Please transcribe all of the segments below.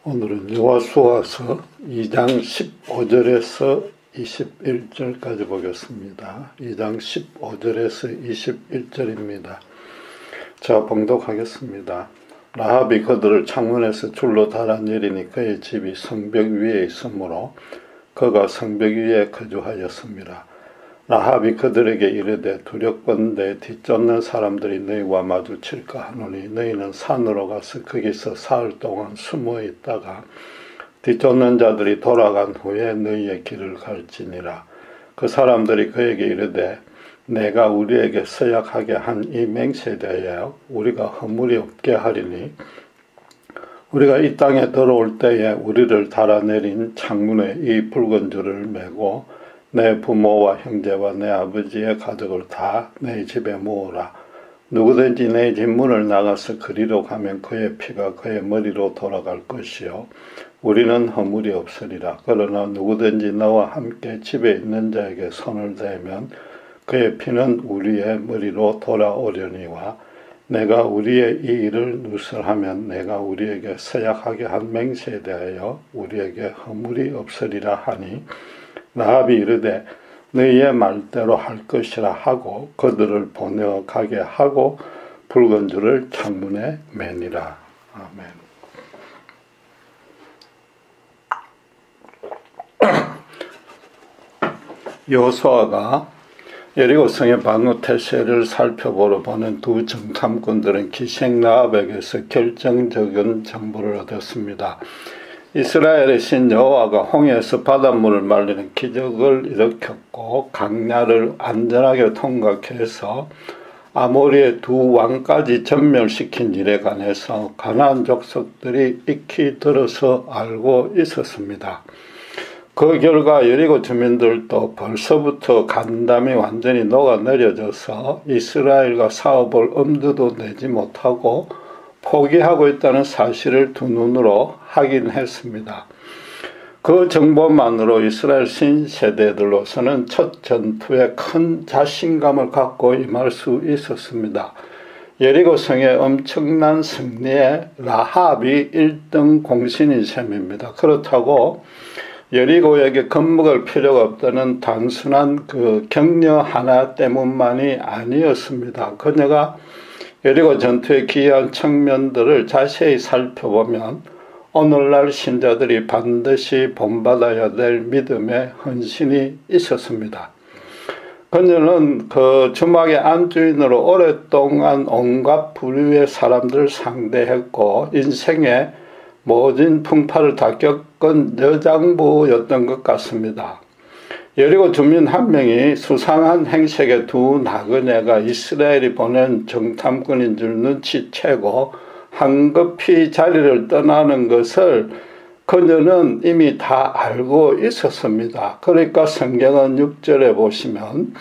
오늘은 여호수아서 2장 15절에서 21절까지 보겠습니다. 2장 15절에서 21절입니다. 자, 봉독하겠습니다. 라합이 그들을 창문에서 줄로 달아내리니 그의 집이 성벽 위에 있으므로 그가 성벽 위에 거주하였습니다. 라합이 그들에게 이르되 두렵건대 뒤쫓는 사람들이 너희와 마주칠까 하노니 너희는 산으로 가서 거기서 사흘 동안 숨어 있다가 뒤쫓는 자들이 돌아간 후에 너희의 길을 갈지니라. 그 사람들이 그에게 이르되 내가 우리에게 서약하게 한 이 맹세에 대하여 우리가 허물이 없게 하리니 우리가 이 땅에 들어올 때에 우리를 달아내린 창문에 이 붉은 줄을 매고 내 부모와 형제와 내 아버지의 가족을 다 내 집에 모으라. 누구든지 내 집 문을 나가서 그리로 가면 그의 피가 그의 머리로 돌아갈 것이요 우리는 허물이 없으리라. 그러나 누구든지 너와 함께 집에 있는 자에게 손을 대면 그의 피는 우리의 머리로 돌아오려니와 내가 우리의 이 일을 누설하면 내가 우리에게 서약하게 한 맹세에 대하여 우리에게 허물이 없으리라 하니 라합이 이르되 너희의 말대로 할 것이라 하고 그들을 보내어 가게 하고 붉은 줄을 창문에 매니라. 아멘. 여호수아가 여리고성의 방어 태세를 살펴보러 보낸 두 정탐꾼들은 기생 라합에게서 결정적인 정보를 얻었습니다. 이스라엘의 신 여호와가 홍해에서 바닷물을 말리는 기적을 일으켰고 강야를 안전하게 통과해서 아모리의 두 왕까지 전멸시킨 일에 관해서 가나안 족속들이 익히 들어서 알고 있었습니다. 그 결과 여리고 주민들도 벌써부터 간담이 완전히 녹아내려져서 이스라엘과 싸워볼 엄두도 내지 못하고 포기하고 있다는 사실을 두 눈으로 확인했습니다. 그 정보만으로 이스라엘 신세대들로서는 첫 전투에 큰 자신감을 갖고 임할 수 있었습니다. 여리고성의 엄청난 승리에 라합이 1등 공신인 셈입니다. 그렇다고 여리고에게 겁먹을 필요가 없다는 단순한 그 격려 하나 때문만이 아니었습니다. 그녀가 여리고 전투에 기여한 측면들을 자세히 살펴보면 오늘날 신자들이 반드시 본받아야 될 믿음의 헌신이 있었습니다. 그녀는 그 주막의 안주인으로 오랫동안 온갖 부류의 사람들을 상대했고 인생의 모진 풍파를 다 겪은 여장부였던 것 같습니다. 여리고 주민 한 명이 수상한 행색의 두 나그네가 이스라엘이 보낸 정탐꾼인 줄 눈치채고 황급히 자리를 떠나는 것을 그녀는 이미 다 알고 있었습니다. 그러니까 성경은 6절에 보시면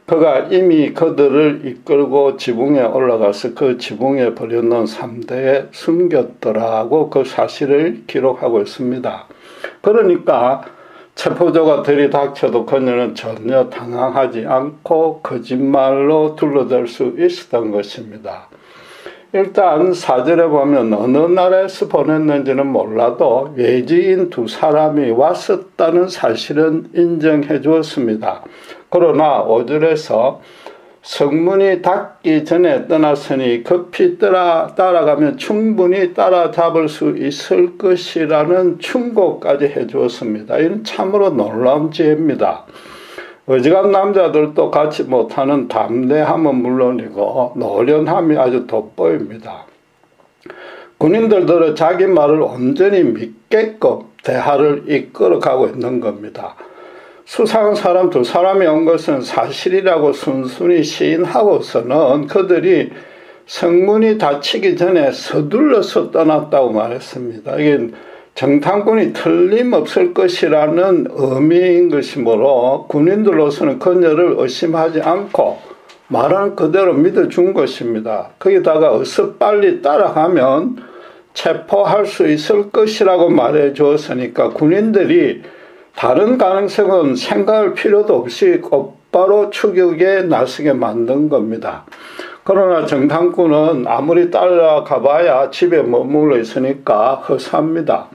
그가 이미 그들을 이끌고 지붕에 올라가서 그 지붕에 버려놓은 3대에 숨겼더라고 그 사실을 기록하고 있습니다. 그러니까 체포자가 들이닥쳐도 그녀는 전혀 당황하지 않고 거짓말로 둘러댈 수 있었던 것입니다. 일단 4절에 보면 어느 나라에서 보냈는지는 몰라도 외지인 두 사람이 왔었다는 사실은 인정해 주었습니다. 그러나 5절에서 성문이 닫기 전에 떠났으니 급히 따라가면 충분히 따라잡을 수 있을 것이라는 충고까지 해주었습니다. 이는 참으로 놀라운 지혜입니다. 어지간 남자들도 갖지 못하는 담대함은 물론이고 노련함이 아주 돋보입니다. 군인들도 자기 말을 온전히 믿게끔 대화를 이끌어가고 있는 겁니다. 수상한 사람 두 사람이 온 것은 사실이라고 순순히 시인하고서는 그들이 성문이 닫히기 전에 서둘러서 떠났다고 말했습니다. 이게 정탐꾼이 틀림없을 것이라는 의미인 것이므로 군인들로서는 그녀를 의심하지 않고 말한 그대로 믿어준 것입니다. 거기다가 어서 빨리 따라가면 체포할 수 있을 것이라고 말해 주었으니까 군인들이 다른 가능성은 생각할 필요도 없이 곧바로 추격에 나서게 만든 겁니다. 그러나 정탐꾼은 아무리 따라가봐야 집에 머물러 있으니까 허사합니다.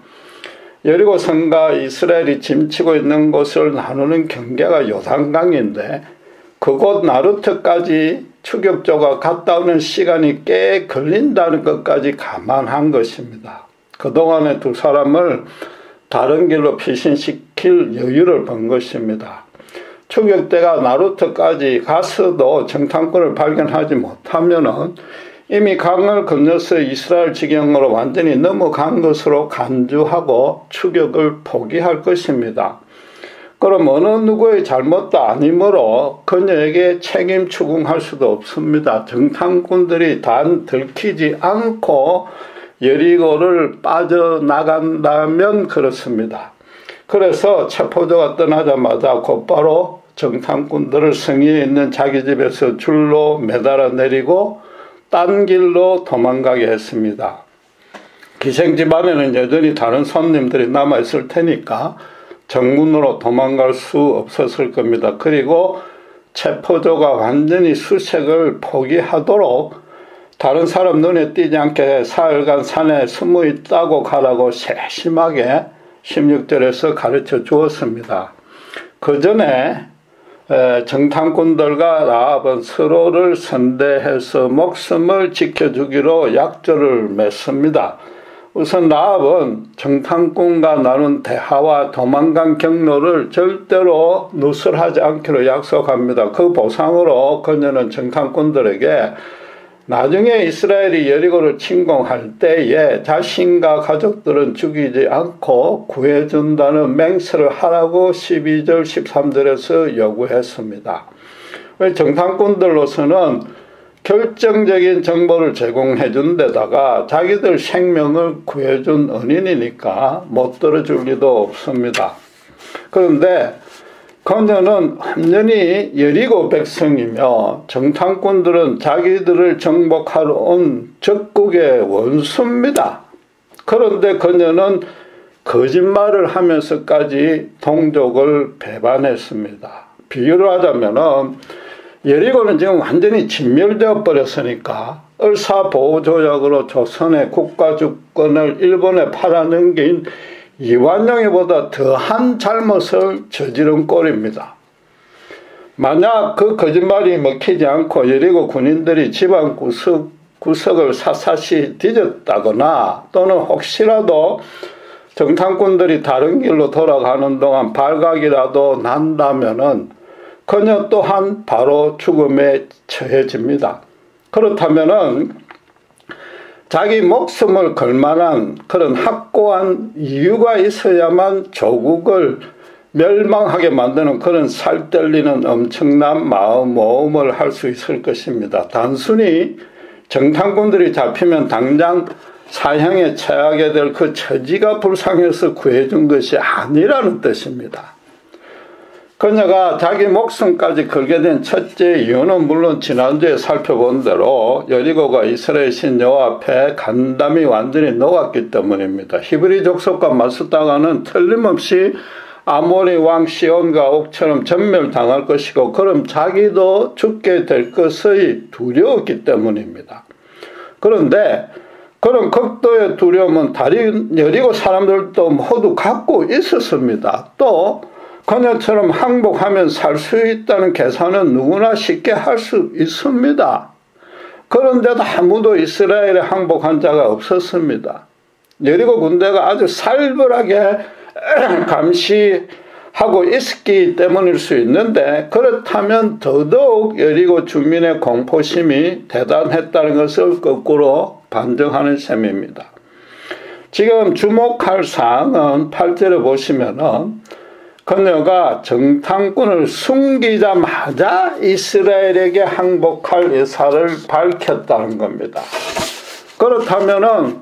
여리고 성과 이스라엘이 짐치고 있는 곳을 나누는 경계가 요단강인데 그곳 나루트까지 추격조가 갔다 오는 시간이 꽤 걸린다는 것까지 감안한 것입니다. 그동안에 두 사람을 다른 길로 피신시킬 여유를 본 것입니다. 추격대가 나루트까지 가서도 정탐꾼을 발견하지 못하면은 이미 강을 건너서 이스라엘 지경으로 완전히 넘어간 것으로 간주하고 추격을 포기할 것입니다. 그럼 어느 누구의 잘못도 아니므로 그녀에게 책임 추궁할 수도 없습니다. 정탐꾼들이 단 들키지 않고 여리고를 빠져나간다면 그렇습니다. 그래서 체포자가 떠나자마자 곧바로 정탐꾼들을 성의에 있는 자기 집에서 줄로 매달아 내리고 딴 길로 도망가게 했습니다. 기생집 안에는 여전히 다른 손님들이 남아있을 테니까 정문으로 도망갈 수 없었을 겁니다. 그리고 체포조가 완전히 수색을 포기하도록 다른 사람 눈에 띄지 않게 사흘간 산에 숨어 있다고 가라고 세심하게 16절에서 가르쳐 주었습니다. 그 전에 정탐꾼들과 라합은 서로를 선대해서 목숨을 지켜주기로 약조를 맺습니다. 우선 라합은 정탐꾼과 나눈 대화와 도망간 경로를 절대로 누설하지 않기로 약속합니다. 그 보상으로 그녀는 정탐꾼들에게 나중에 이스라엘이 여리고를 침공할 때에 자신과 가족들은 죽이지 않고 구해준다는 맹세를 하라고 12절 13절에서 요구했습니다. 정탐꾼들로서는 결정적인 정보를 제공해 준 데다가 자기들 생명을 구해준 은인이니까 못 들어줄 리도 없습니다. 그런데 그녀는 완전히 여리고 백성이며 정탐꾼들은 자기들을 정복하러 온 적국의 원수입니다. 그런데 그녀는 거짓말을 하면서까지 동족을 배반했습니다. 비유를 하자면은 여리고는 지금 완전히 진멸되어 버렸으니까 을사보호조약으로 조선의 국가주권을 일본에 팔아넘긴 이완용이보다 더한 잘못을 저지른 꼴입니다. 만약 그 거짓말이 먹히지 않고 여리고 군인들이 집안 구석을 샅샅이 뒤졌다거나 또는 혹시라도 정탐꾼들이 다른 길로 돌아가는 동안 발각이라도 난다면은 그녀 또한 바로 죽음에 처해집니다. 그렇다면은 자기 목숨을 걸 만한 그런 확고한 이유가 있어야만 조국을 멸망하게 만드는 그런 살떨리는 엄청난 마음모험을 할 수 있을 것입니다. 단순히 정탐꾼들이 잡히면 당장 사형에 처하게 될 그 처지가 불쌍해서 구해준 것이 아니라는 뜻입니다. 그녀가 자기 목숨까지 걸게 된 첫째 이유는 물론 지난주에 살펴본 대로 여리고가 이스라엘 신 여호와 앞에 간담이 완전히 녹았기 때문입니다. 히브리 족속과 맞섰다가는 틀림없이 아모리 왕 시온과 옥처럼 전멸당할 것이고 그럼 자기도 죽게 될 것이 두려웠기 때문입니다. 그런데 그런 극도의 두려움은 다른 여리고 사람들도 모두 갖고 있었습니다. 또 그녀처럼 항복하면 살 수 있다는 계산은 누구나 쉽게 할 수 있습니다. 그런데도 아무도 이스라엘에 항복한 자가 없었습니다. 여리고 군대가 아주 살벌하게 감시하고 있었기 때문일 수 있는데 그렇다면 더더욱 여리고 주민의 공포심이 대단했다는 것을 거꾸로 반증하는 셈입니다. 지금 주목할 사항은 8절에 보시면은 그녀가 정탐꾼을 숨기자마자 이스라엘에게 항복할 의사를 밝혔다는 겁니다. 그렇다면은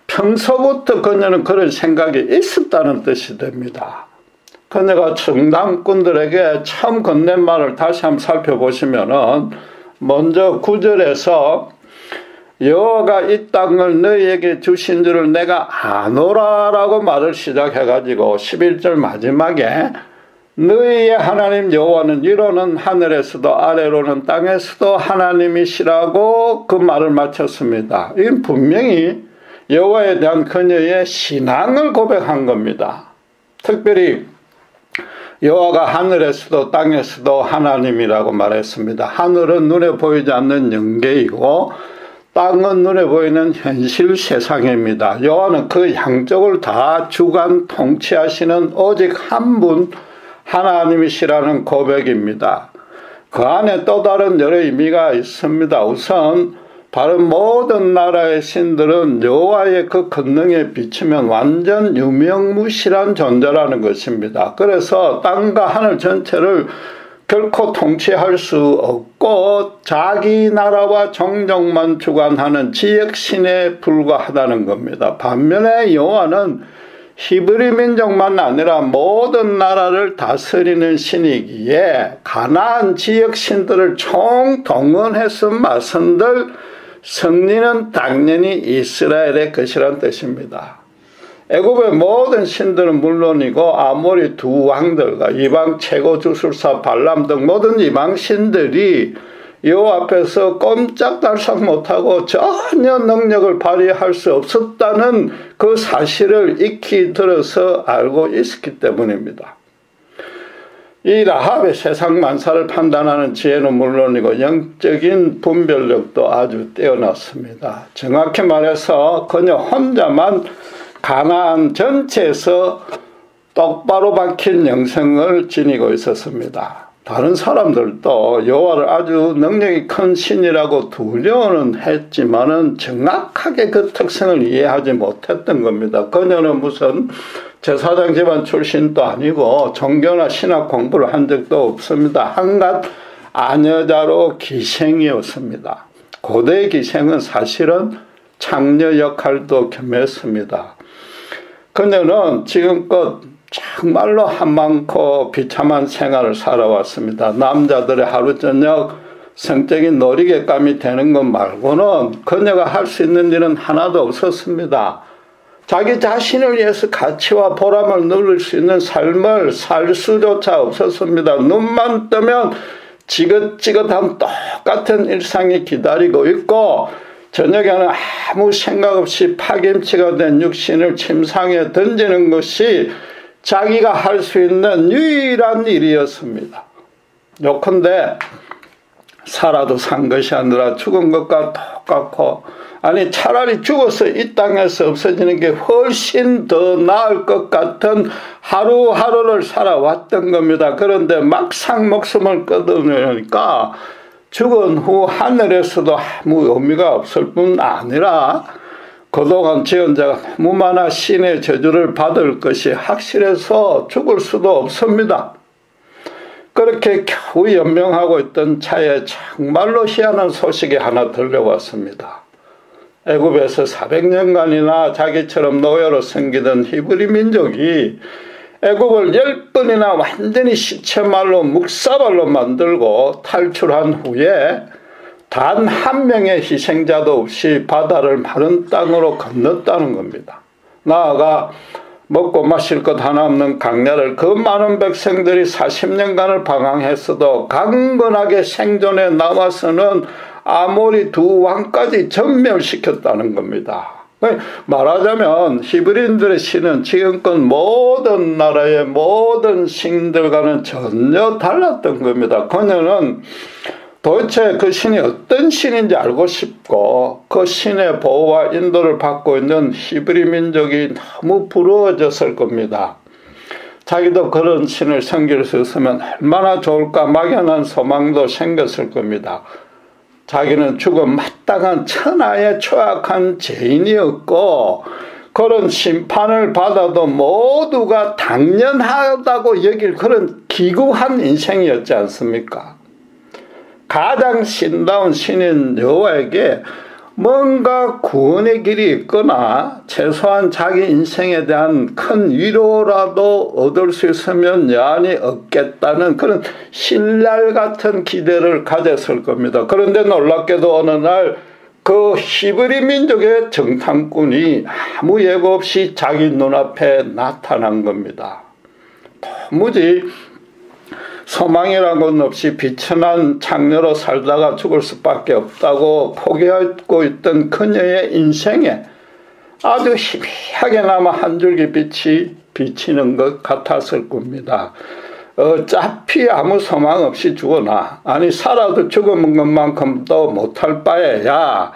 평소부터 그녀는 그런 생각이 있었다는 뜻이 됩니다. 그녀가 정탐꾼들에게 처음 건넨 말을 다시 한번 살펴보시면은 먼저 9절에서 여호와가 이 땅을 너희에게 주신 줄을 내가 아노라라고 말을 시작해가지고 11절 마지막에 너희의 하나님 여호와는 위로는 하늘에서도 아래로는 땅에서도 하나님이시라고 그 말을 마쳤습니다. 이건 분명히 여호와에 대한 그녀의 신앙을 고백한 겁니다. 특별히 여호와가 하늘에서도 땅에서도 하나님이라고 말했습니다. 하늘은 눈에 보이지 않는 영계이고 땅은 눈에 보이는 현실 세상입니다. 여호와는 그 양쪽을 다 주관 통치하시는 오직 한 분 하나님이시라는 고백입니다. 그 안에 또 다른 여러 의미가 있습니다. 우선 다른 모든 나라의 신들은 여호와의 그 권능에 비추면 완전 유명무실한 존재라는 것입니다. 그래서 땅과 하늘 전체를 결코 통치할 수 없고 자기 나라와 종족만 주관하는 지역신에 불과하다는 겁니다. 반면에 여호와는 히브리 민족만 아니라 모든 나라를 다스리는 신이기에 가나안 지역 신들을 총동원해서 맞선들 승리는 당연히 이스라엘의 것이란 뜻입니다. 애굽의 모든 신들은 물론이고 아모리 두 왕들과 이방 최고 주술사 발람 등 모든 이방 신들이 여호와 앞에서 꼼짝달싹 못하고 전혀 능력을 발휘할 수 없었다는 그 사실을 익히 들어서 알고 있었기 때문입니다. 이 라합의 세상 만사를 판단하는 지혜는 물론이고 영적인 분별력도 아주 뛰어났습니다. 정확히 말해서 그녀 혼자만 가나안 전체에서 똑바로 박힌 영성을 지니고 있었습니다. 다른 사람들도 여호와를 아주 능력이 큰 신이라고 두려워는 했지만은 정확하게 그 특성을 이해하지 못했던 겁니다. 그녀는 무슨 제사장 집안 출신도 아니고 종교나 신학 공부를 한 적도 없습니다. 한갓 아녀자로 기생이었습니다. 고대 기생은 사실은 창녀 역할도 겸했습니다. 그녀는 지금껏 정말로 한많고 비참한 생활을 살아왔습니다. 남자들의 하루 저녁 성적인 놀이객감이 되는 것 말고는 그녀가 할 수 있는 일은 하나도 없었습니다. 자기 자신을 위해서 가치와 보람을 누릴 수 있는 삶을 살 수조차 없었습니다. 눈만 뜨면 지긋지긋한 똑같은 일상이 기다리고 있고 저녁에는 아무 생각 없이 파김치가 된 육신을 침상에 던지는 것이 자기가 할 수 있는 유일한 일이었습니다. 요컨대 살아도 산 것이 아니라 죽은 것과 똑같고 아니 차라리 죽어서 이 땅에서 없어지는 게 훨씬 더 나을 것 같은 하루하루를 살아왔던 겁니다. 그런데 막상 목숨을 끊으려니까 죽은 후 하늘에서도 아무 의미가 없을 뿐 아니라 그동안 지은 자가 너무 많아 신의 저주를 받을 것이 확실해서 죽을 수도 없습니다. 그렇게 겨우 연명하고 있던 차에 정말로 희한한 소식이 하나 들려왔습니다. 애굽에서 400년간이나 자기처럼 노예로 섬기던 히브리 민족이 애굽을 10번이나 완전히 시체말로 묵사발로 만들고 탈출한 후에 단 한 명의 희생자도 없이 바다를 마른 땅으로 건넜다는 겁니다. 나아가 먹고 마실 것 하나 없는 강야를 그 많은 백성들이 40년간을 방황했어도 강건하게 생존해 남아서는 아모리 두 왕까지 전멸시켰다는 겁니다. 말하자면 히브리인들의 신은 지금껏 모든 나라의 모든 신들과는 전혀 달랐던 겁니다. 그녀는 도대체 그 신이 어떤 신인지 알고 싶고 그 신의 보호와 인도를 받고 있는 히브리 민족이 너무 부러워졌을 겁니다. 자기도 그런 신을 섬길 수 있으면 얼마나 좋을까 막연한 소망도 생겼을 겁니다. 자기는 죽음 마땅한 천하의 초약한 죄인이었고 그런 심판을 받아도 모두가 당연하다고 여길 그런 기구한 인생이었지 않습니까? 가장 신다운 신인 여호와에게 뭔가 구원의 길이 있거나 최소한 자기 인생에 대한 큰 위로라도 얻을 수 있으면 여한이 없겠다는 그런 신랄 같은 기대를 가졌을 겁니다. 그런데 놀랍게도 어느 날 그 히브리 민족의 정탐꾼이 아무 예고 없이 자기 눈앞에 나타난 겁니다. 도무지 소망이라는 건 없이 비천한 창녀로 살다가 죽을 수밖에 없다고 포기하고 있던 그녀의 인생에 아주 희미하게나마 한 줄기 빛이 비치는 것 같았을 겁니다. 어차피 아무 소망 없이 죽어나, 아니 살아도 죽은 것만큼도 못할 바에야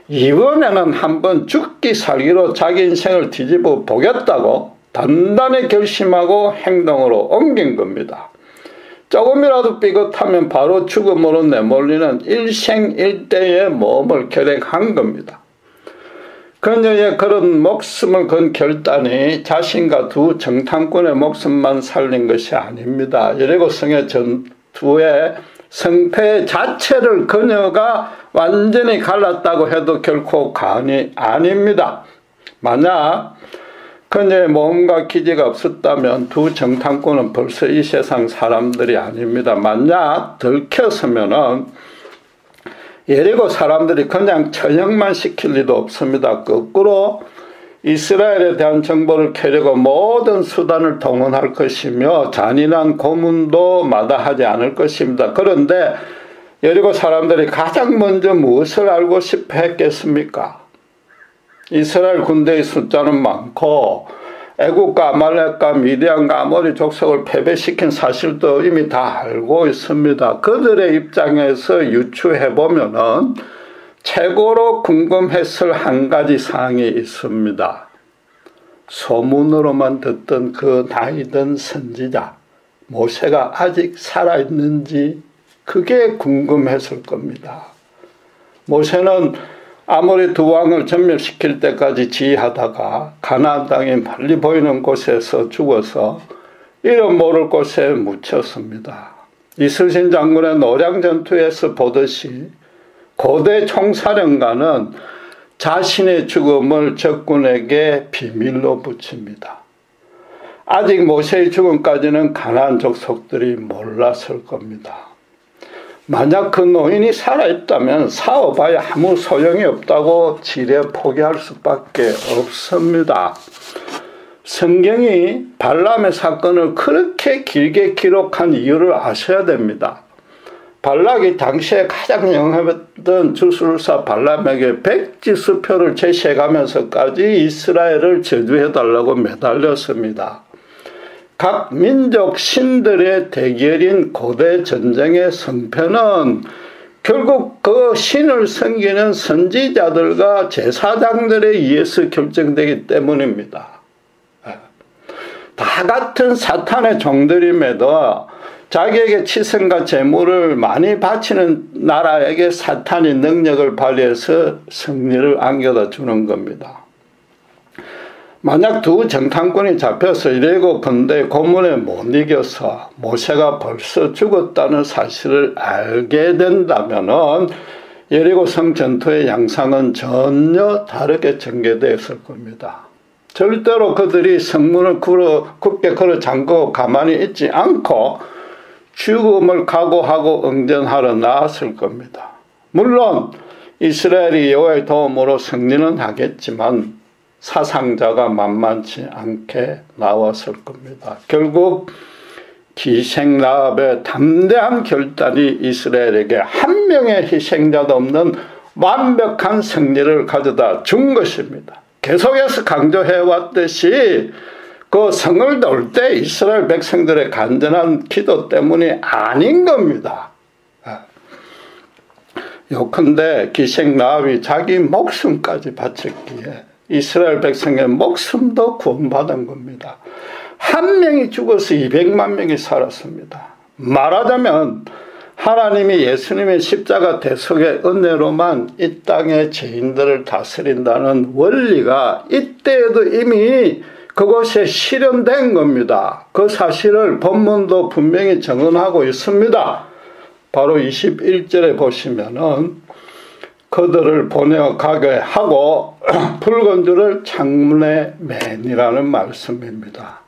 이번에는 한번 죽기 살기로 자기 인생을 뒤집어 보겠다고 단단히 결심하고 행동으로 옮긴 겁니다. 조금이라도 삐끗하면 바로 죽음으로 내몰리는 일생일대의 몸을 결행한 겁니다. 그녀의 그런 목숨을 건 결단이 자신과 두 정탐꾼의 목숨만 살린 것이 아닙니다. 여리고성의 전투의 성패 자체를 그녀가 완전히 갈랐다고 해도 결코 과언이 아닙니다. 만약 그녀의 몸과 기지가 없었다면 두 정탐꾼은 벌써 이 세상 사람들이 아닙니다. 만약 들켰으면은 예리고 사람들이 그냥 처형만 시킬 리도 없습니다. 거꾸로 이스라엘에 대한 정보를 캐려고 모든 수단을 동원할 것이며 잔인한 고문도 마다하지 않을 것입니다. 그런데 예리고 사람들이 가장 먼저 무엇을 알고 싶어 했겠습니까? 이스라엘 군대의 숫자는 많고 애국과 아말렉과 미디안과 아모리 족속을 패배시킨 사실도 이미 다 알고 있습니다. 그들의 입장에서 유추해보면은 최고로 궁금했을 한 가지 사항이 있습니다. 소문으로만 듣던 그 나이든 선지자 모세가 아직 살아있는지 그게 궁금했을 겁니다. 모세는 아모리 두 왕을 전멸시킬 때까지 지휘하다가 가나안 땅이 멀리 보이는 곳에서 죽어서 이름 모를 곳에 묻혔습니다. 이슬신 장군의 노량 전투에서 보듯이 고대 총사령관은 자신의 죽음을 적군에게 비밀로 붙입니다. 아직 모세의 죽음까지는 가나안 족속들이 몰랐을 겁니다. 만약 그 노인이 살아있다면 싸워봐야 아무 소용이 없다고 지레 포기할 수밖에 없습니다. 성경이 발람의 사건을 그렇게 길게 기록한 이유를 아셔야 됩니다. 발락이 당시에 가장 영합했던 주술사 발람에게 백지수표를 제시해가면서까지 이스라엘을 저주해달라고 매달렸습니다. 각 민족 신들의 대결인 고대 전쟁의 승패는 결국 그 신을 섬기는 선지자들과 제사장들에 의해서 결정되기 때문입니다. 다 같은 사탄의 종들임에도 자기에게 치성과 재물을 많이 바치는 나라에게 사탄이 능력을 발휘해서 승리를 안겨다 주는 겁니다. 만약 두 정탐꾼이 잡혀서 이레고 군대 고문에 못 이겨서 모세가 벌써 죽었다는 사실을 알게 된다면은 여리고성 전투의 양상은 전혀 다르게 전개되었을 겁니다. 절대로 그들이 성문을 굳게 걸어 잠그고 가만히 있지 않고 죽음을 각오하고 응전하러 나왔을 겁니다. 물론 이스라엘이 여호와의 도움으로 승리는 하겠지만 사상자가 만만치 않게 나왔을 겁니다. 결국 기생라합의 담대한 결단이 이스라엘에게 한 명의 희생자도 없는 완벽한 승리를 가져다 준 것입니다. 계속해서 강조해왔듯이 그 성을 돌 때 이스라엘 백성들의 간절한 기도 때문이 아닌 겁니다. 요컨대 기생라합이 자기 목숨까지 바쳤기에 이스라엘 백성의 목숨도 구원받은 겁니다. 한 명이 죽어서 200만 명이 살았습니다. 말하자면 하나님이 예수님의 십자가 대속의 은혜로만 이 땅의 죄인들을 다스린다는 원리가 이때에도 이미 그곳에 실현된 겁니다. 그 사실을 본문도 분명히 증언하고 있습니다. 바로 21절에 보시면은 그들을 보내어 가게 하고 붉은 줄을 창문에 매니라는 말씀입니다.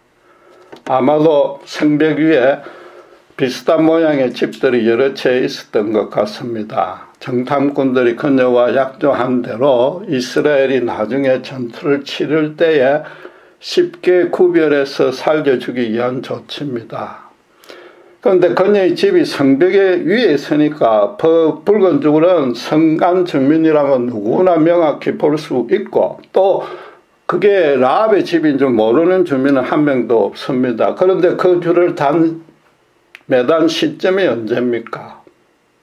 아마도 성벽 위에 비슷한 모양의 집들이 여러 채 있었던 것 같습니다. 정탐꾼들이 그녀와 약조한 대로 이스라엘이 나중에 전투를 치를 때에 쉽게 구별해서 살려주기 위한 조치입니다. 그런데 그녀의 집이 성벽의 위에 있으니까 붉은 줄은 성간 주민이라면 누구나 명확히 볼 수 있고 또 그게 라합의 집인 줄 모르는 주민은 한 명도 없습니다. 그런데 그 줄을 매단 시점이 언제입니까?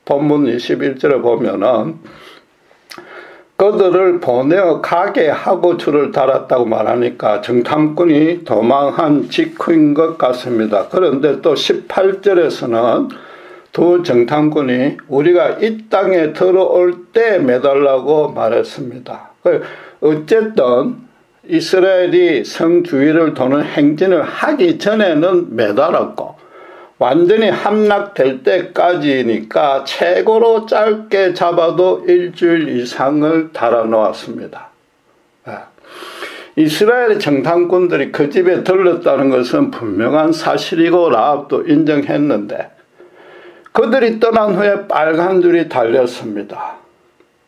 본문 21절에 보면은 그들을 보내어 가게 하고 줄을 달았다고 말하니까 정탐꾼이 도망한 직후인 것 같습니다. 그런데 또 18절에서는 두 정탐꾼이 우리가 이 땅에 들어올 때 매달라고 말했습니다. 어쨌든 이스라엘이 성 주위를 도는 행진을 하기 전에는 매달았고 완전히 함락될 때까지니까 최고로 짧게 잡아도 일주일 이상을 달아놓았습니다. 이스라엘의 정탐꾼들이 그 집에 들렀다는 것은 분명한 사실이고 라합도 인정했는데 그들이 떠난 후에 빨간 줄이 달렸습니다.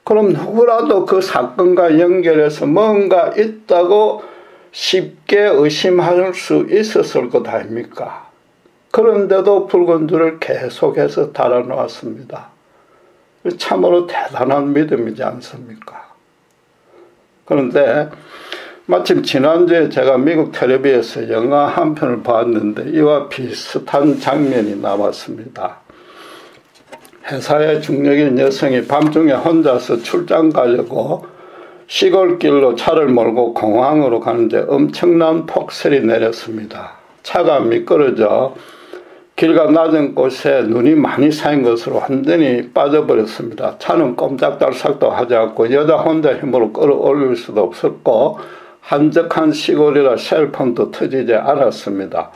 그럼 누구라도 그 사건과 연결해서 뭔가 있다고 쉽게 의심할 수 있었을 것 아닙니까? 그런데도 붉은 줄을 계속해서 달아놓았습니다. 참으로 대단한 믿음이지 않습니까? 그런데 마침 지난주에 제가 미국 텔레비에서 영화 한 편을 봤는데 이와 비슷한 장면이 나왔습니다. 회사에 중력인 여성이 밤중에 혼자서 출장 가려고 시골길로 차를 몰고 공항으로 가는데 엄청난 폭설이 내렸습니다. 차가 미끄러져 길가 낮은 곳에 눈이 많이 쌓인 것으로 완전히 빠져버렸습니다. 차는 꼼짝달싹도 하지 않고 여자 혼자 힘으로 끌어올릴 수도 없었고 한적한 시골이라 셀폰도 터지지 않았습니다.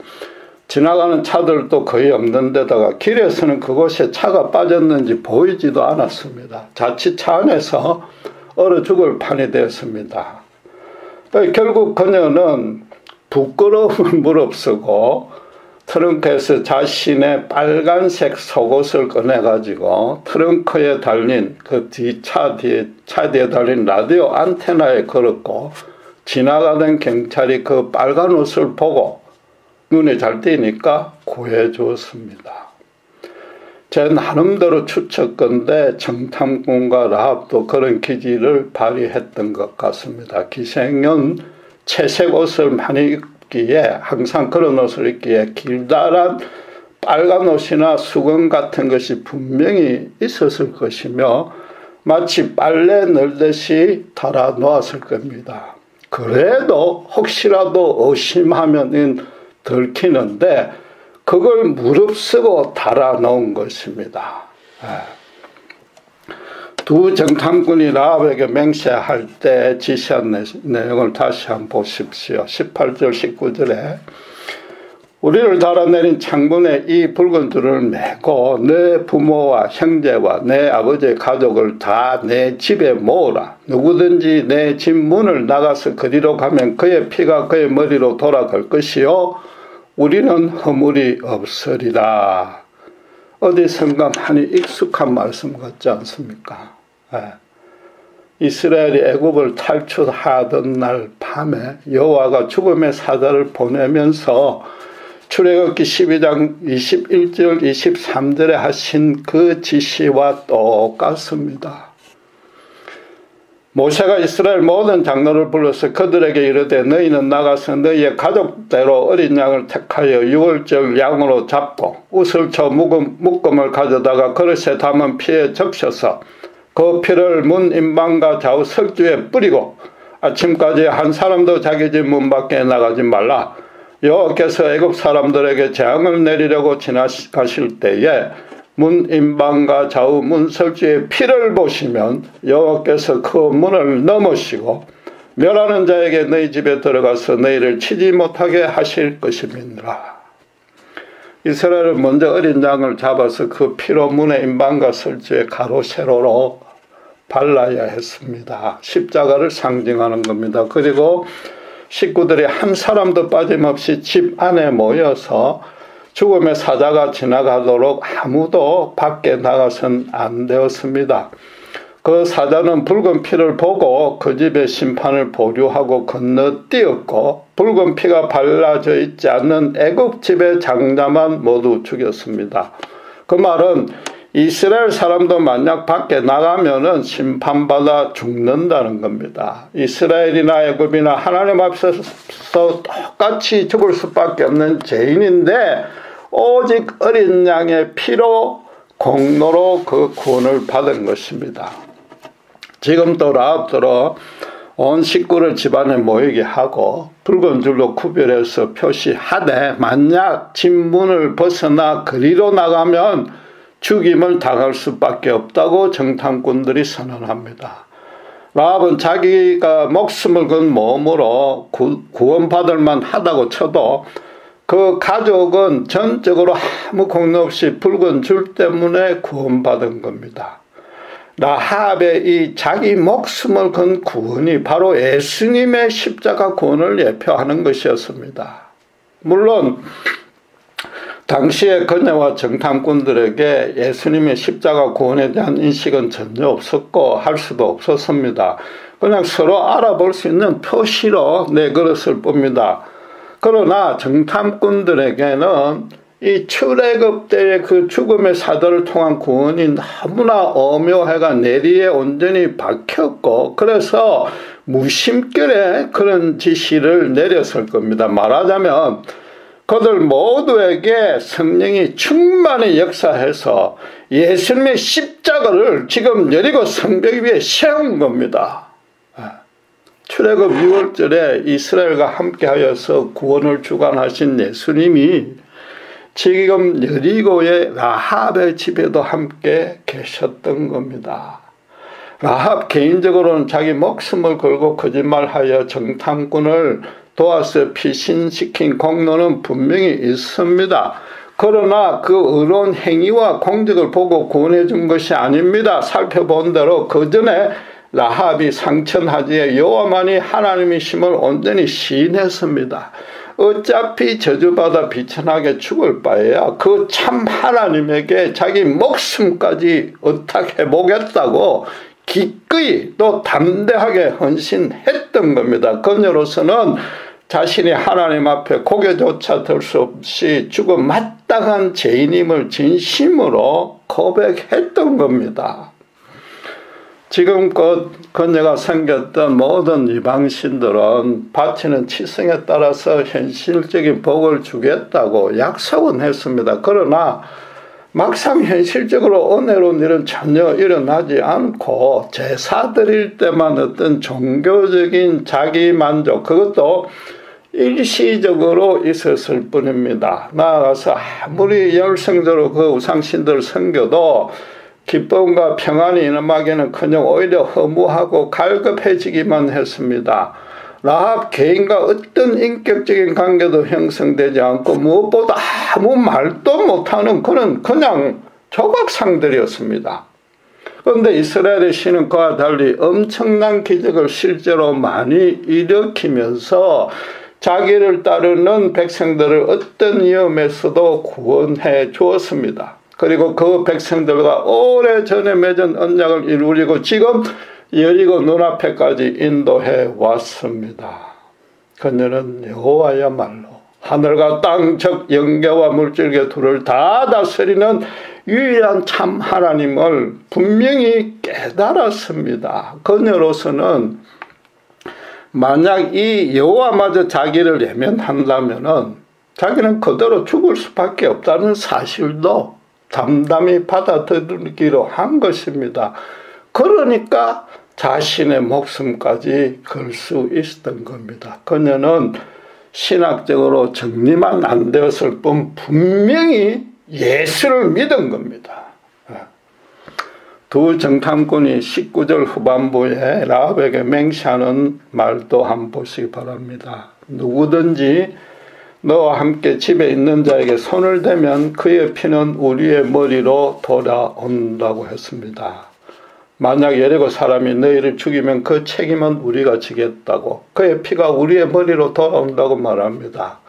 지나가는 차들도 거의 없는 데다가 길에서는 그곳에 차가 빠졌는지 보이지도 않았습니다. 자칫 차 안에서 얼어 죽을 판이 됐습니다. 결국 그녀는 부끄러움을 무릅쓰고 트렁크에서 자신의 빨간색 속옷을 꺼내가지고 트렁크에 달린 그 차 뒤에 달린 라디오 안테나에 걸었고 지나가던 경찰이 그 빨간 옷을 보고 눈에 잘 띄니까 구해 주었습니다. 제 나름대로 추측건데 정탐꾼과 라합도 그런 기질을 발휘했던 것 같습니다. 기생은 채색 옷을 많이 입기에 항상 그런 옷을 입기에 길다란 빨간 옷이나 수건 같은 것이 분명히 있었을 것이며 마치 빨래 널듯이 달아 놓았을 겁니다. 그래도 혹시라도 의심하면 들키는데 그걸 무릅쓰고 달아놓은 것입니다. 두 정탐꾼이 라합에게 맹세할 때 지시한 내용을 다시 한번 보십시오. 18절 19절에 우리를 달아내린 창문에 이 붉은 줄을 메고 내 부모와 형제와 내 아버지의 가족을 다 내 집에 모으라. 누구든지 내 집 문을 나가서 그리로 가면 그의 피가 그의 머리로 돌아갈 것이요 우리는 허물이 없으리라. 어디선가 많이 익숙한 말씀 같지 않습니까? 이스라엘이 애굽을 탈출하던 날 밤에 여호와가 죽음의 사자를 보내면서 출애굽기 12장 21절 23절에 하신 그 지시와 똑같습니다. 모세가 이스라엘 모든 장로를 불러서 그들에게 이르되 너희는 나가서 너희의 가족대로 어린 양을 택하여 유월절 양으로 잡고 우슬초 묶음을 가져다가 그릇에 담은 피에 적셔서 그 피를 문 임방과 좌우 설주에 뿌리고 아침까지 한 사람도 자기 집 문 밖에 나가지 말라. 여호와께서 애굽 사람들에게 재앙을 내리려고 지나가실 때에 문 임방과 좌우 문 설주의 피를 보시면 여호와께서 그 문을 넘으시고 멸하는 자에게 너희 집에 들어가서 너희를 치지 못하게 하실 것임이니라. 이스라엘은 먼저 어린 양을 잡아서 그 피로 문의 임방과 설주에 가로 세로로 발라야 했습니다. 십자가를 상징하는 겁니다. 그리고 식구들이 한 사람도 빠짐없이 집 안에 모여서 죽음의 사자가 지나가도록 아무도 밖에 나가선 안 되었습니다. 그 사자는 붉은 피를 보고 그 집의 심판을 보류하고 건너뛰었고 붉은 피가 발라져 있지 않는 애굽 집의 장자만 모두 죽였습니다. 그 말은 이스라엘 사람도 만약 밖에 나가면은 심판받아 죽는다는 겁니다. 이스라엘이나 애굽이나 하나님 앞에서 똑같이 죽을 수밖에 없는 죄인인데 오직 어린 양의 피로 공로로 그 구원을 받은 것입니다. 지금 또 라합더러 온 식구를 집안에 모이게 하고 붉은 줄로 구별해서 표시하되 만약 진문을 벗어나 그리로 나가면 죽임을 당할 수밖에 없다고 정탐꾼들이 선언합니다. 라합은 자기가 목숨을 건 몸으로 구원받을 만하다고 쳐도 그 가족은 전적으로 아무 공로 없이 붉은 줄 때문에 구원받은 겁니다. 라합의 이 자기 목숨을 건 구원이 바로 예수님의 십자가 구원을 예표하는 것이었습니다. 물론 당시의 그녀와 정탐꾼들에게 예수님의 십자가 구원에 대한 인식은 전혀 없었고 할 수도 없었습니다. 그냥 서로 알아볼 수 있는 표시로 내걸었을 뿐입니다. 그러나 정탐꾼들에게는 이 출애굽 때의 그 죽음의 사도를 통한 구원이 너무나 오묘해가 내리에 온전히 박혔고 그래서 무심결에 그런 지시를 내렸을 겁니다. 말하자면 그들 모두에게 성령이 충만히 역사해서 예수님의 십자가를 지금 여리고 성벽 위에 세운 겁니다. 출애굽 6월절에 이스라엘과 함께하여서 구원을 주관하신 예수님이 지금 여리고의 라합의 집에도 함께 계셨던 겁니다. 라합 개인적으로는 자기 목숨을 걸고 거짓말하여 정탐꾼을 도와서 피신시킨 공로는 분명히 있습니다. 그러나 그 의로운 행위와 공적을 보고 구원해 준 것이 아닙니다. 살펴본 대로 그 전에 라합이 상천하지에 여호와만이 하나님이심을 온전히 시인했습니다. 어차피 저주받아 비천하게 죽을 바에야 그 참 하나님에게 자기 목숨까지 의탁해 보겠다고 기꺼이 또 담대하게 헌신했던 겁니다. 그녀로서는 자신이 하나님 앞에 고개조차 들 수 없이 죽음 마땅한 죄인임을 진심으로 고백했던 겁니다. 지금껏 그녀가 섬겼던 모든 이방신들은 바치는 치성에 따라서 현실적인 복을 주겠다고 약속은 했습니다. 그러나 막상 현실적으로 은혜로운 일은 전혀 일어나지 않고 제사 드릴 때만 어떤 종교적인 자기만족 그것도 일시적으로 있었을 뿐입니다. 나아가서 아무리 열성적으로 그 우상신들을 섬겨도 기쁨과 평안이 임하기는커녕 오히려 허무하고 갈급해지기만 했습니다. 라합 개인과 어떤 인격적인 관계도 형성되지 않고 무엇보다 아무 말도 못하는 그냥 조각상들이었습니다. 그런데 이스라엘의 신은 그와 달리 엄청난 기적을 실제로 많이 일으키면서 자기를 따르는 백성들을 어떤 위험에서도 구원해 주었습니다. 그리고 그 백성들과 오래전에 맺은 언약을 이루리고 지금 여리고 눈앞에까지 인도해 왔습니다. 그녀는 여호와야말로 하늘과 땅 즉 영계와 물질계 둘을 다 다스리는 유일한 참 하나님을 분명히 깨달았습니다. 그녀로서는 만약 이 여호와마저 자기를 외면한다면은 자기는 그대로 죽을 수밖에 없다는 사실도 담담히 받아들이기로 한 것입니다. 그러니까 자신의 목숨까지 걸 수 있었던 겁니다. 그녀는 신학적으로 정리만 안 되었을 뿐 분명히 예수를 믿은 겁니다. 두 정탐꾼이 19절 후반부에 라합에게 맹세하는 말도 한번 보시기 바랍니다. 누구든지 너와 함께 집에 있는 자에게 손을 대면 그의 피는 우리의 머리로 돌아온다고 했습니다. 만약 여리고 사람이 너희를 죽이면 그 책임은 우리가 지겠다고 그의 피가 우리의 머리로 돌아온다고 말합니다.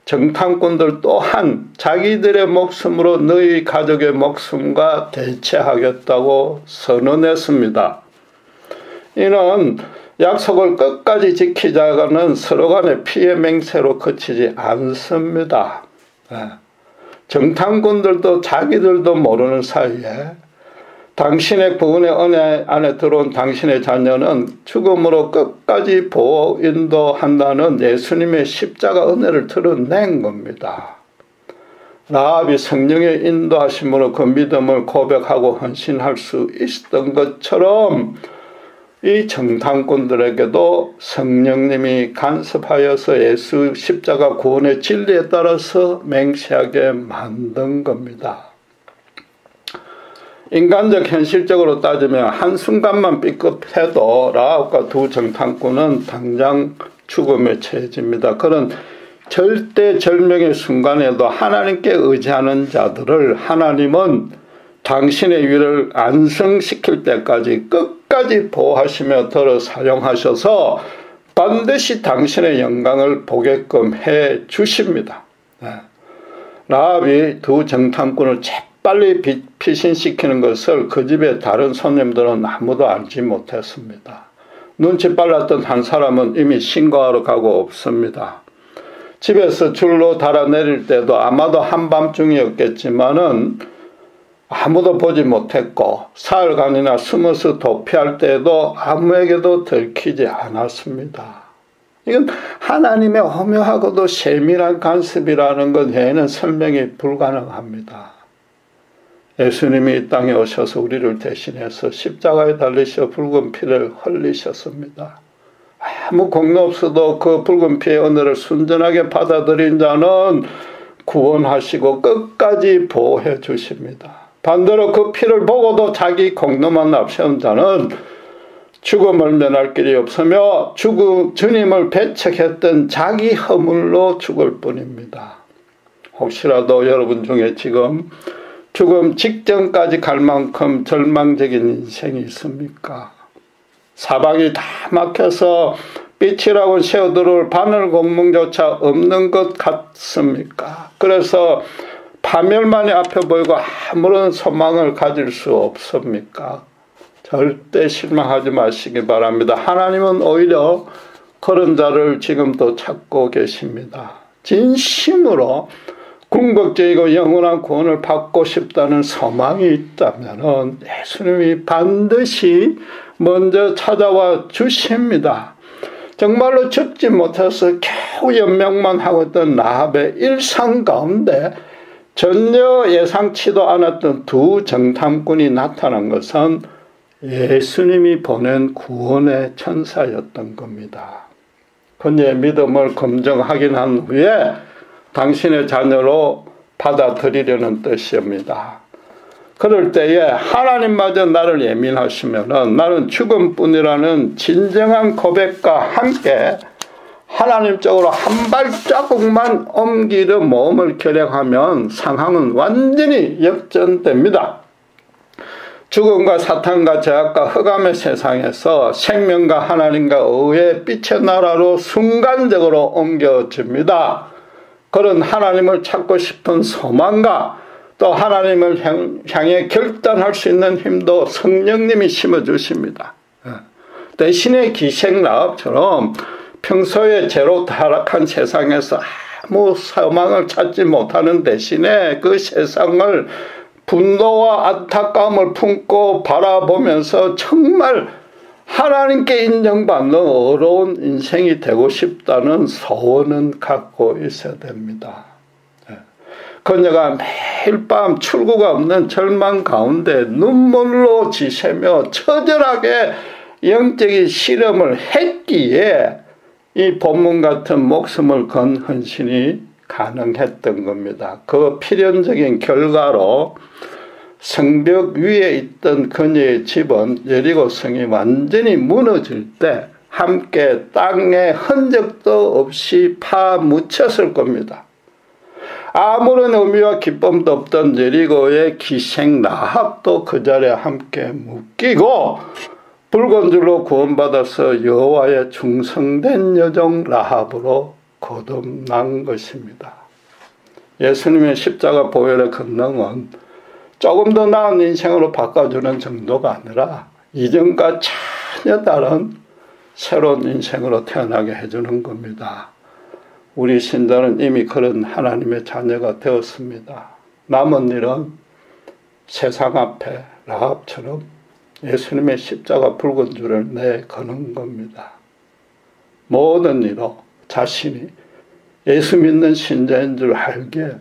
정탐꾼들 또한 자기들의 목숨으로 너희 가족의 목숨과 대체하겠다고 선언했습니다. 이는 약속을 끝까지 지키자는 서로 간의 피해 맹세로 그치지 않습니다. 정탐꾼들도 자기들도 모르는 사이에 당신의 구원의 은혜 안에 들어온 당신의 자녀는 죽음으로 끝까지 보호 인도한다는 예수님의 십자가 은혜를 드러낸 겁니다. 라합이 성령의 인도하심으로 그 믿음을 고백하고 헌신할 수 있었던 것처럼 이 정탐꾼들에게도 성령님이 간섭하여서 예수 십자가 구원의 진리에 따라서 맹세하게 만든 겁니다. 인간적 현실적으로 따지면 한순간만 삐끗해도 라합과 두 정탐꾼은 당장 죽음에 처해집니다. 그런 절대절명의 순간에도 하나님께 의지하는 자들을 하나님은 당신의 위를 안성시킬 때까지 끝까지 보호하시며 들어 사용하셔서 반드시 당신의 영광을 보게끔 해 주십니다. 라합이 두 정탐꾼을 재빨리 피신시키는 것을 그 집의 다른 손님들은 아무도 알지 못했습니다. 눈치 빨랐던 한 사람은 이미 신고하러 가고 없습니다. 집에서 줄로 달아내릴 때도 아마도 한밤중이었겠지만은 아무도 보지 못했고 사흘간이나 숨어서 도피할 때에도 아무에게도 들키지 않았습니다. 이건 하나님의 오묘하고도 세밀한 간섭이라는 것 외에는 설명이 불가능합니다. 예수님이 이 땅에 오셔서 우리를 대신해서 십자가에 달리셔 붉은 피를 흘리셨습니다. 아무 공로 없어도 그 붉은 피의 은혜를 순전하게 받아들인 자는 구원하시고 끝까지 보호해 주십니다. 반대로 그 피를 보고도 자기 공로만 앞세운 자는 죽음을 면할 길이 없으며 주님을 배척했던 자기 허물로 죽을 뿐입니다. 혹시라도 여러분 중에 지금 죽음 직전까지 갈 만큼 절망적인 인생이 있습니까? 사방이 다 막혀서 빛이라고 새어들어올 바늘 고문조차 없는 것 같습니까? 그래서 파멸만이 앞에 보이고 아무런 소망을 가질 수 없습니까? 절대 실망하지 마시기 바랍니다. 하나님은 오히려 그런 자를 지금도 찾고 계십니다. 진심으로 궁극적이고 영원한 구원을 받고 싶다는 소망이 있다면 예수님이 반드시 먼저 찾아와 주십니다. 정말로 죽지 못해서 겨우 연명만 하고 있던 라합의 일상 가운데 전혀 예상치도 않았던 두 정탐꾼이 나타난 것은 예수님이 보낸 구원의 천사였던 겁니다. 그녀의 믿음을 검증 확인한 후에 당신의 자녀로 받아들이려는 뜻입니다. 그럴 때에 하나님마저 나를 예민하시면은 나는 죽음뿐이라는 진정한 고백과 함께 하나님 쪽으로 한 발자국만 옮기려 몸을 결행하면 상황은 완전히 역전됩니다. 죽음과 사탄과 죄악과 흑암의 세상에서 생명과 하나님과 의의 빛의 나라로 순간적으로 옮겨집니다. 그런 하나님을 찾고 싶은 소망과 또 하나님을 향해 결단할 수 있는 힘도 성령님이 심어주십니다. 대신에 기생 라합처럼 평소에 죄로 타락한 세상에서 아무 소망을 찾지 못하는 대신에 그 세상을 분노와 안타까움을 품고 바라보면서 정말 하나님께 인정받는 어려운 인생이 되고 싶다는 소원은 갖고 있어야 됩니다. 그녀가 매일 밤 출구가 없는 절망 가운데 눈물로 지새며 처절하게 영적인 실험을 했기에 이 본문 같은 목숨을 건 헌신이 가능했던 겁니다. 그 필연적인 결과로 성벽 위에 있던 그녀의 집은 여리고 성이 완전히 무너질 때 함께 땅에 흔적도 없이 파묻혔을 겁니다. 아무런 의미와 기쁨도 없던 여리고의 기생 라합도 그 자리에 함께 묶이고 붉은 줄로 구원받아서 여호와의 충성된 여종 라합으로 거듭난 것입니다. 예수님의 십자가 보혈의 권능은 조금 더 나은 인생으로 바꿔주는 정도가 아니라 이전과 전혀 다른 새로운 인생으로 태어나게 해주는 겁니다. 우리 신자는 이미 그런 하나님의 자녀가 되었습니다. 남은 일은 세상 앞에 라합처럼 예수님의 십자가 붉은 줄을 내거는 겁니다. 모든 이로 자신이 예수 믿는 신자인 줄 알게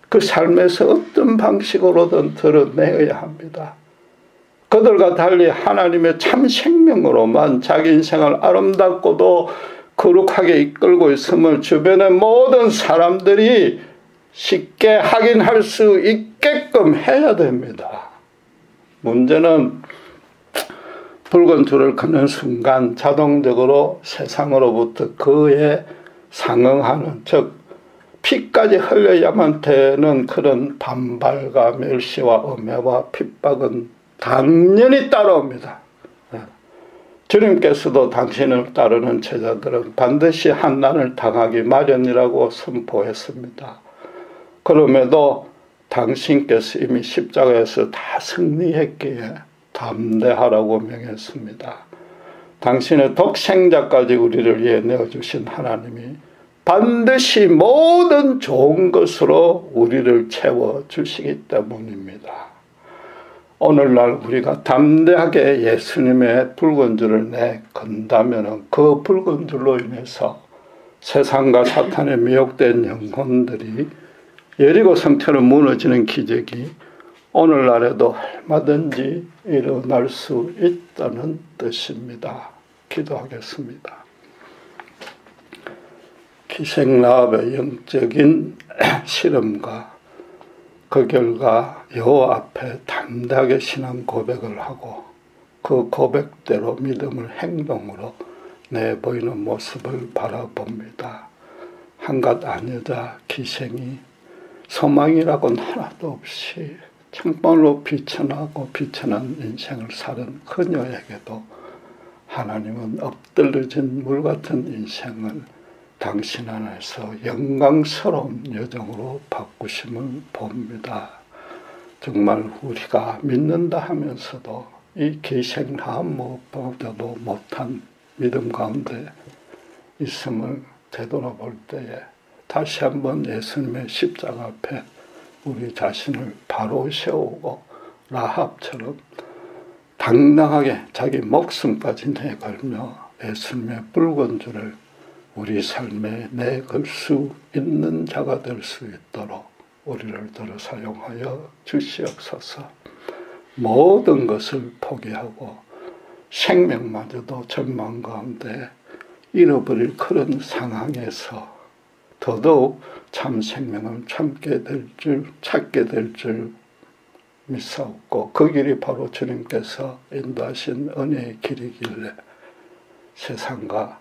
그 삶에서 어떤 방식으로든 드러내야 합니다. 그들과 달리 하나님의 참 생명으로만 자기 인생을 아름답고도 거룩하게 이끌고 있음을 주변의 모든 사람들이 쉽게 확인할 수 있게끔 해야 됩니다. 문제는 붉은 줄을 그는 순간 자동적으로 세상으로부터 그에 상응하는, 즉 피까지 흘려야만 되는 그런 반발과 멸시와 음해와 핍박은 당연히 따라옵니다. 주님께서도 당신을 따르는 제자들은 반드시 환난을 당하기 마련이라고 선포했습니다. 그럼에도 당신께서 이미 십자가에서 다 승리했기에 담대하라고 명했습니다. 당신의 독생자까지 우리를 위해 내어주신 하나님이 반드시 모든 좋은 것으로 우리를 채워주시기 때문입니다. 오늘날 우리가 담대하게 예수님의 붉은 줄을 내건다면 그 붉은 줄로 인해서 세상과 사탄에 미혹된 영혼들이 여리고 성처럼 무너지는 기적이 오늘날에도 얼마든지 일어날 수 있다는 뜻입니다. 기도하겠습니다. 기생라합의 영적인 실험과 그 결과 여호와 앞에 담대하게 신앙 고백을 하고 그 고백대로 믿음을 행동으로 내보이는 모습을 바라봅니다. 한갓 아내자 기생이 소망이라고는 하나도 없이 정말로 비천하고 비천한 인생을 사는 그녀에게도 하나님은 엎드러진 물같은 인생을 당신 안에서 영광스러운 여정으로 바꾸심을 봅니다. 정말 우리가 믿는다 하면서도 이 기생라합 무엇보다도 못한 믿음 가운데 있음을 되돌아볼 때에 다시 한번 예수님의 십자가 앞에 우리 자신을 바로 세우고 라합처럼 당당하게 자기 목숨까지 내걸며 예수님의 붉은 줄을 우리 삶에 내걸 수 있는 자가 될 수 있도록 우리를 들어 사용하여 주시옵소서. 모든 것을 포기하고 생명마저도 절망 가운데 잃어버릴 그런 상황에서 더더욱 참 생명을 찾게 될 줄 믿사옵고 그 길이 바로 주님께서 인도하신 은혜의 길이길래 세상과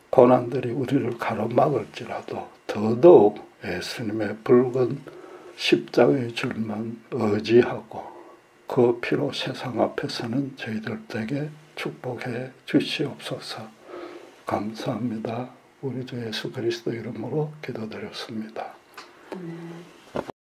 고난들이 우리를 가로막을지라도 더더욱 예수님의 붉은 십자가의 줄만 의지하고 그 피로 세상 앞에서는 저희들에게 축복해 주시옵소서. 감사합니다. 우리 주 예수 그리스도 이름으로 기도드렸습니다.